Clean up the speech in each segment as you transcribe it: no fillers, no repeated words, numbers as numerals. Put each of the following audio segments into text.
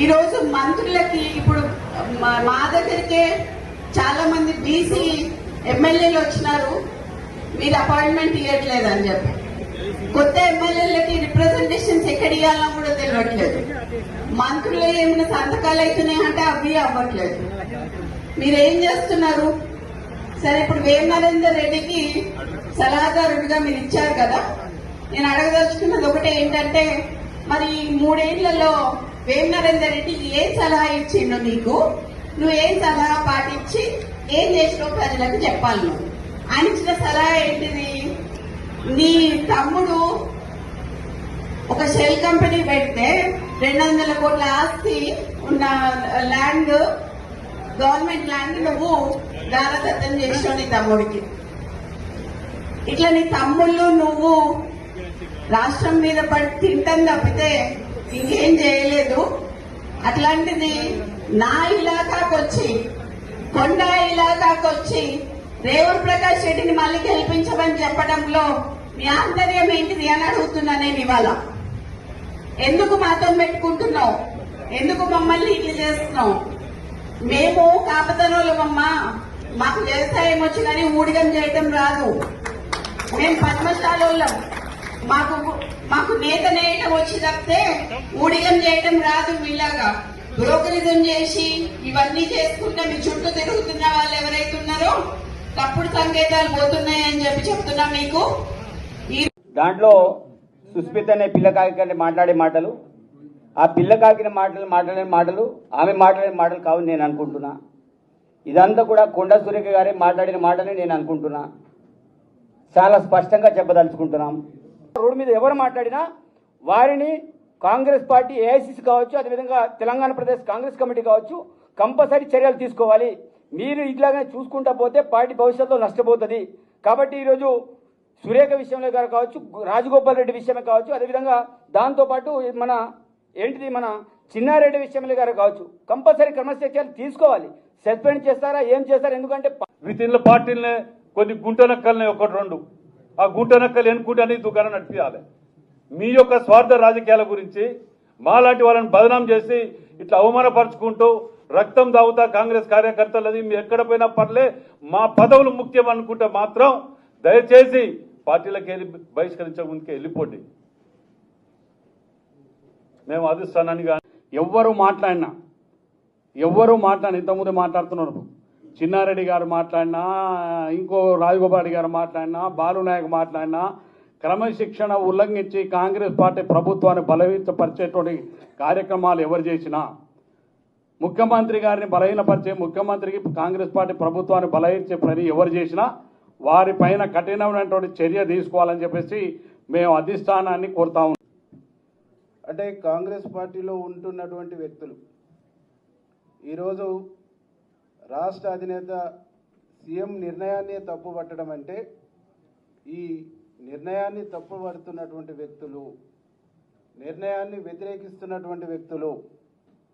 ఈరోజు మంత్రులకి ఇప్పుడు మా దగ్గరికే చాలా మంది బీసీ ఎమ్మెల్యేలు వచ్చినారు, మీరు అపాయింట్మెంట్ ఇవ్వట్లేదు అని చెప్పి. కొత్త ఎమ్మెల్యేలకి రిప్రజెంటేషన్స్ ఎక్కడ ఇవ్వాలో కూడా తెలియట్లేదు. మంత్రులు ఏమైనా సంతకాలు అవుతున్నాయంటే అవి అవ్వట్లేదు. మీరేం చేస్తున్నారు? సరే, ఇప్పుడు వేమ నరేందర్ రెడ్డికి సలహాదారుడిగా మీరు ఇచ్చారు కదా, నేను అడగదలుచుకున్నది ఒకటే ఏంటంటే, మరి 3 ఏళ్లలో వేమ నరేందర్ రెడ్డి ఏం సలహా ఇచ్చిండు నీకు? నువ్వు ఏం సలహా పాటించి ఏం చేసినావు ప్రజలకు చెప్పాలి. నువ్వు ఆయన ఇచ్చిన సలహా ఏంటిది? నీ తమ్ముడు ఒక షెల్ కంపెనీ పెడితే 200 కోట్ల ఆస్తి ఉన్న ల్యాండ్, గవర్నమెంట్ ల్యాండ్ నువ్వు దారదత్తం చేసావు నీ తమ్ముడికి. ఇట్లా నీ తమ్ముళ్ళు నువ్వు రాష్ట్రం మీద పడి తింటాం తప్పితే ఇంకేం చేయలేదు. అట్లాంటిది నా ఇలాకాకు వచ్చి, కొండ ఇలాకాకు వచ్చి రేవంత్ ప్రకాష్ రెడ్డిని మళ్ళీ గెలిపించమని చెప్పడంలో మీ ఆంతర్యం ఏంటిది అని అడుగుతున్నా నేను ఇవాళ. ఎందుకు మాతో పెట్టుకుంటున్నావు? ఎందుకు మమ్మల్ని ఇట్లా చేస్తున్నావు? మేము కాపతనోళ్ళమమ్మా, మాకు వ్యవసాయం వచ్చి కానీ ఊడిగం చేయటం రాదు. మేము పద్మశాలోళ్ళం, మాకు నేత నేయటం వచ్చి తప్పితే ఊడిగం చేయటం రాదు. మీలాగా బ్రోకరిజం చేసి ఇవన్నీ చేసుకుంటే మీ చుట్టూ తిరుగుతున్న వాళ్ళు ఎవరైతే ఉన్నారో తప్పుడు సంకేతాలు పోతున్నాయని చెప్పి చెప్తున్నా మీకు. దాంట్లో సుస్మిత అనే పిల్లకాకి మాట్లాడే మాటలు, ఆ పిల్లకాకిన మాట్లాడిన మాటలు ఆమె మాట్లాడిన మాటలు కావని నేను అనుకుంటున్నా. ఇదంతా కూడా కొండ సురేఖ గారే మాట్లాడిన మాటలని నేను అనుకుంటున్నా. చాలా స్పష్టంగా చెప్పదలుచుకుంటున్నాం. రోడ్డు మీద ఎవరు మాట్లాడినా వారిని కాంగ్రెస్ పార్టీ ఏఐసిసి కావచ్చు, అదేవిధంగా తెలంగాణ ప్రదేశ్ కాంగ్రెస్ కమిటీ కావచ్చు, కంపల్సరీ చర్యలు తీసుకోవాలి. మీరు ఇట్లాగానే చూసుకుంటా పోతే పార్టీ భవిష్యత్తులో నష్టపోతుంది. కాబట్టి ఈరోజు సురేఖ విషయంలో గారు కావచ్చు, రాజగోపాల్ రెడ్డి విషయమే కావచ్చు, అదేవిధంగా దాంతోపాటు మన చిన్నారెడ్డి విషయంలో గారు కావచ్చు, కంపల్సరీ క్రమశిక్షణ తీసుకోవాలి. సస్పెండ్ చేస్తారా, ఏం చేస్తారా? ఎందుకంటే వితిన్ల పార్టీలనే కొన్ని గుంటనక్కల్ని 1-2 ఆ గుంటనక్కలు ఎన్నుకుంటే దుకాణం నడిపించాలి. మీ యొక్క స్వార్థ రాజకీయాల గురించి మాలాంటి వాళ్ళని బదనాం చేసి ఇట్లా అవమానపరుచుకుంటూ రక్తం దాగుతా కాంగ్రెస్ కార్యకర్తలది మీరు ఎక్కడ పోయినా పర్లే, మా పదవులు ముఖ్యం అనుకుంటే మాత్రం దయచేసి పార్టీలకు వెళ్ళి బహిష్కరించక ముందుకే వెళ్ళిపోండి. మేము అధిష్టానాన్ని కానీ ఎవ్వరు మాట్లాడినా ఇంతకుముందు మాట్లాడుతున్నారు, చిన్నారెడ్డి గారు మాట్లాడినా, ఇంకో రాజగోపాల్ రెడ్డి గారు మాట్లాడినా, బాలునాయక్ మాట్లాడినా, క్రమశిక్షణ ఉల్లంఘించి కాంగ్రెస్ పార్టీ ప్రభుత్వాన్ని బలహీనపరిచేటువంటి కార్యక్రమాలు ఎవరు చేసినా, ముఖ్యమంత్రి గారిని బలహీనపరిచే, ముఖ్యమంత్రికి కాంగ్రెస్ పార్టీ ప్రభుత్వాన్ని బలహీనపరిచే పని ఎవరు చేసినా వారిపైన కఠినమైనటువంటి చర్య తీసుకోవాలని చెప్పేసి మేము అధిష్టానాన్ని కోరుతా ఉన్నాం. అంటే కాంగ్రెస్ పార్టీలో ఉంటున్నటువంటి వ్యక్తులు ఈరోజు రాష్ట్ర అధినేత సీఎం నిర్ణయాన్ని తప్పుపట్టడం అంటే, ఈ నిర్ణయాన్ని తప్పుపడుతున్నటువంటి వ్యక్తులు, నిర్ణయాన్ని వ్యతిరేకిస్తున్నటువంటి వ్యక్తులు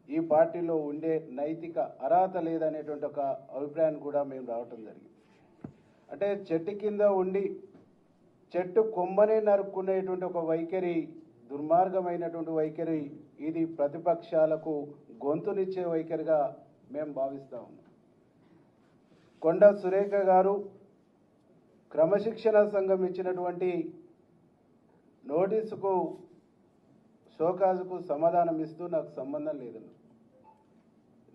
ఈ పార్టీలో ఉండే నైతిక అర్హత లేదనేటువంటి ఒక అభిప్రాయాన్ని కూడా మేము రావటం జరిగింది. అంటే చెట్టు కింద ఉండి చెట్టు కొమ్మనే నరుక్కునేటువంటి ఒక వైఖరి, దుర్మార్గమైనటువంటి వైఖరి, ఇది ప్రతిపక్షాలకు గొంతునిచ్చే వైఖరిగా మేము భావిస్తా ఉన్నాం. కొండ సురేఖ గారు క్రమశిక్షణ సంఘం ఇచ్చినటువంటి నోటీసుకు, షోకాజుకు సమాధానం ఇస్తూ నాకు సంబంధం లేదన్నా.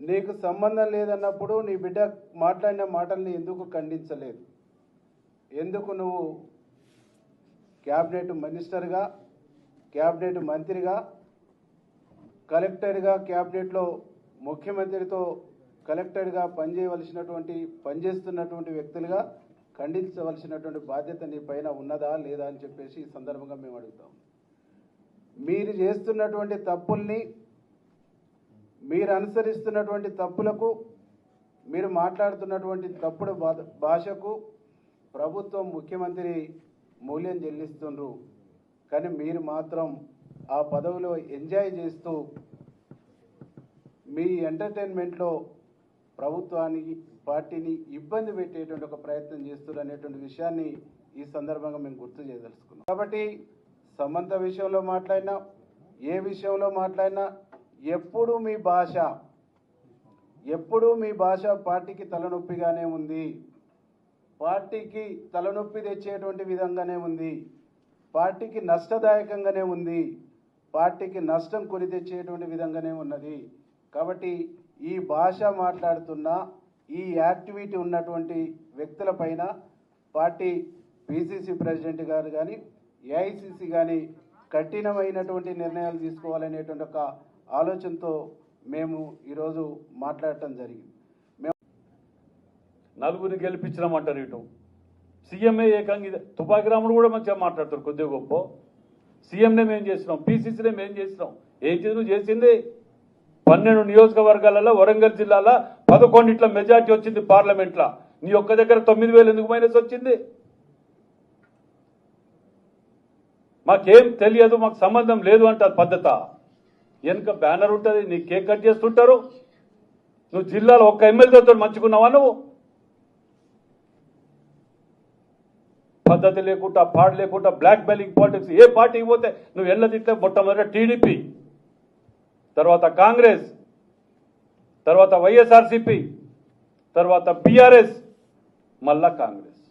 నీకు సంబంధం లేదన్నప్పుడు నీ బిడ్డ మాట్లాడిన మాటల్ని ఎందుకు ఖండించలేదు? ఎందుకు నువ్వు క్యాబినెట్ మినిస్టర్గా, క్యాబినెట్ మంత్రిగా, కలెక్టర్గా, క్యాబినెట్లో ముఖ్యమంత్రితో కలెక్టర్గా పనిచేస్తున్నటువంటి వ్యక్తులుగా ఖండించవలసినటువంటి బాధ్యత నీ పైన ఉన్నదా లేదా అని చెప్పేసి ఈ సందర్భంగా మేము అడుగుతాం. మీరు చేస్తున్నటువంటి తప్పుల్ని, మీరు అనుసరిస్తున్నటువంటి తప్పులకు, మీరు మాట్లాడుతున్నటువంటి తప్పుడు భాషకు ప్రభుత్వం, ముఖ్యమంత్రి మూల్యం చెల్లిస్తున్నారు. కానీ మీరు మాత్రం ఆ పదవిలో ఎంజాయ్ చేస్తూ మీ ఎంటర్టైన్మెంట్లో ప్రభుత్వానికి, పార్టీని ఇబ్బంది పెట్టేటువంటి ఒక ప్రయత్నం చేస్తున్నారు అనేటువంటి విషయాన్ని ఈ సందర్భంగా మేము గుర్తు చేయదలుచుకున్నాం. కాబట్టి సమంత విషయంలో మాట్లాడినా, ఏ విషయంలో మాట్లాడినా, ఎప్పుడు మీ భాష పార్టీకి తలనొప్పిగానే ఉంది, పార్టీకి తలనొప్పి తెచ్చేటువంటి విధంగానే ఉంది, పార్టీకి నష్టదాయకంగానే ఉంది, పార్టీకి నష్టం కొని తెచ్చేటువంటి విధంగానే ఉన్నది. కాబట్టి ఈ భాష మాట్లాడుతున్న ఈ యాక్టివిటీ ఉన్నటువంటి వ్యక్తులపైన పార్టీ పిసిసి ప్రెసిడెంట్ గారు కానీ ఏఐసిసి కానీ కఠినమైనటువంటి నిర్ణయాలు తీసుకోవాలనేటువంటి ఒక ఆలోచనతో మేము ఈరోజు మాట్లాడటం జరిగింది. నలుగురిని గెలిపించినామంటారు ఇటు సీఎంఏ ఏకంగా తుపాకి రాముడు కూడా మంచిగా మాట్లాడతారు కొద్దిగా గొప్ప. సీఎంనే మేము చేసినాం, పీసీసీనే మేము చేసినాం. ఏం నువ్వు చేసింది 12 నియోజకవర్గాలలో వరంగల్ జిల్లాలో 11 మెజార్టీ వచ్చింది పార్లమెంట్లో. నీ ఒక్క దగ్గర 9,000 ఎందుకు మైనస్ వచ్చింది? మాకేం తెలియదు, మాకు సంబంధం లేదు అంటారు పద్ధత. వెనుక బ్యానర్ ఉంటుంది, నీ కేక్ కట్ చేస్తుంటారు. నువ్వు జిల్లాలో ఒక్క ఎమ్మెల్యేతో మంచుకున్నావా? నువ్వు పద్ధతి లేకుండా పాడు లేకుండా బ్లాక్ మెయిలింగ్ పాలిటిక్స్. ఏ పార్టీకి పోతే నువ్వు ఎల్లదిట్లే మొట్టమొదట టీడీపీ, తర్వాత కాంగ్రెస్, తర్వాత వైఎస్ఆర్సీపీ, తర్వాత బీఆర్ఎస్, మళ్ళా కాంగ్రెస్.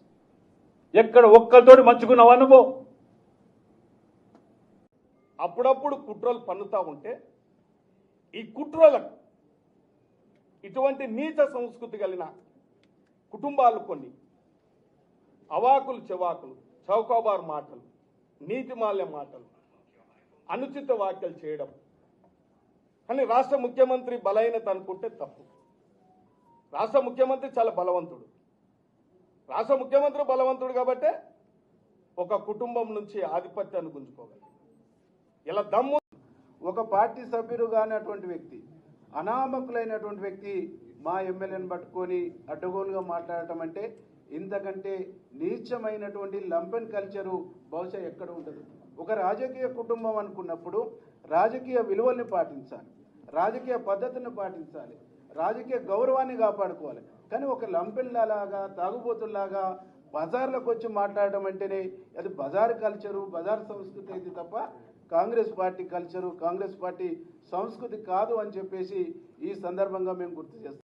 ఎక్కడ ఒక్కరితోటి మంచుకున్నావా నువ్వు? అప్పుడప్పుడు కుట్రలు పన్నుతా ఉంటే ఈ కుట్రలకు ఇటువంటి నీచ సంస్కృతి కలిగిన కుటుంబాలు కొన్ని అవాకులు చెవాకులు, చౌకబారు మాటలు, నీతిమాల్య మాటలు, అనుచిత వ్యాఖ్యలు చేయడం అని రాష్ట్ర ముఖ్యమంత్రి బలహీనత అనుకుంటే తప్పు. రాష్ట్ర ముఖ్యమంత్రి చాలా బలవంతుడు. రాష్ట్ర ముఖ్యమంత్రి బలవంతుడు కాబట్టే ఒక కుటుంబం నుంచి ఆధిపత్యాన్ని గుంజుకోగలరు. ఇలా దమ్ము ఒక పార్టీ సభ్యుడు కానటువంటి వ్యక్తి, అనామకులైనటువంటి వ్యక్తి మా ఎమ్మెల్యేని పట్టుకొని అడ్డగోలుగా మాట్లాడటం అంటే ఇంతకంటే నీచమైనటువంటి లంపెన్ కల్చరు బహుశా ఎక్కడ ఉండదు. ఒక రాజకీయ కుటుంబం అనుకున్నప్పుడు రాజకీయ విలువల్ని పాటించాలి, రాజకీయ పద్ధతిని పాటించాలి, రాజకీయ గౌరవాన్ని కాపాడుకోవాలి. కానీ ఒక లంపెన్లాగా, తాగుబోతుల్లాగా బజార్లకు వచ్చి మాట్లాడడం అంటేనే అది బజార్ కల్చరు, బజార్ సంస్కృతి అయితే తప్ప Congress party culture, Congress party సంస్కృతి కాదు అని చెప్పేసి ఈ సందర్భంగా మేము గుర్తు చేస్తాం.